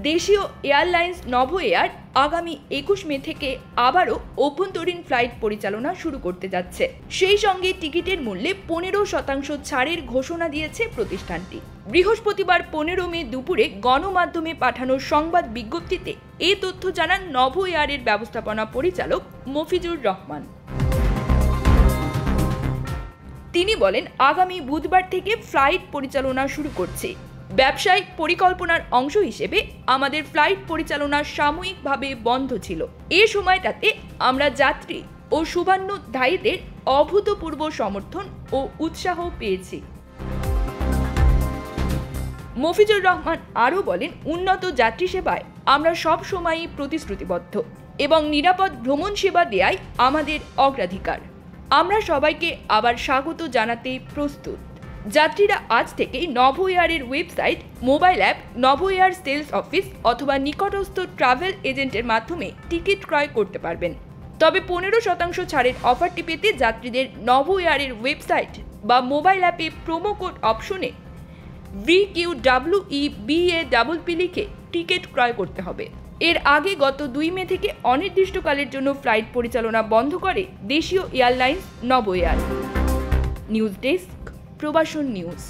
দেশীয় airlines Novo air আগামী 21 মে থেকে আবারও অভ্যন্তরীণ ফ্লাইট পরিচালনা শুরু করতে যাচ্ছে। সেই সঙ্গে টিকিটের মূল্যে 15% ছাড়ের ঘোষণা দিয়েছে প্রতিষ্ঠানটি। বৃহস্পতিবার 15 মে দুপুরে গণমাধ্যমে পাঠানো সংবাদ বিজ্ঞপ্তিতে এই তথ্য জানান নভো এয়ারের ব্যবস্থাপনা পরিচালক মফিজুর রহমান। তিনি বলেন, আগামী বুধবার থেকে ফ্লাইট পরিচালনা শুরু করছে। ব্যবসায়িক পরিকল্পনার অংশ হিসেবে আমাদের ফ্লাইট পরিচালনা সাময়িকভাবে বন্ধ ছিল। এ সময়টাতে আমরা যাত্রী ও শুভান্যুধ্যায়ীদের অভূতপূর্ব সমর্থন ও উৎসাহ পেয়েছি। মফিজুর রহমান আরও বলেন, উন্নত যাত্রী সেবায় আমরা সব সময়ই প্রতিশ্রুতিবদ্ধ এবং নিরাপদ ভ্রমণ সেবা দেয়াই আমাদের অগ্রাধিকার। আমরা সবাইকে আবার স্বাগত জানাতে প্রস্তুত। যাত্রীরা আজ থেকেই নভো এয়ারের website, mobile app, Novo air sales office অথবা নিকটস্থ ট্রাভেল এজেন্টের মাধ্যমে টিকিট ক্রয় করতে পারবেন। তবে 15% ছাড়ের অফারটি পেতে যাত্রীদের নভো এয়ারের ওয়েবসাইট বা মোবাইল অ্যাপে প্রোমো কোড অপশনে VQWEBAPP লিখে টিকিট ক্রয় করতে হবে। এর আগে গত 2 মে থেকে অনির্দিষ্টকালের জন্য ফ্লাইট পরিচালনা বন্ধ করে দেশীয় airlines Novo air. News desk, Probashon news.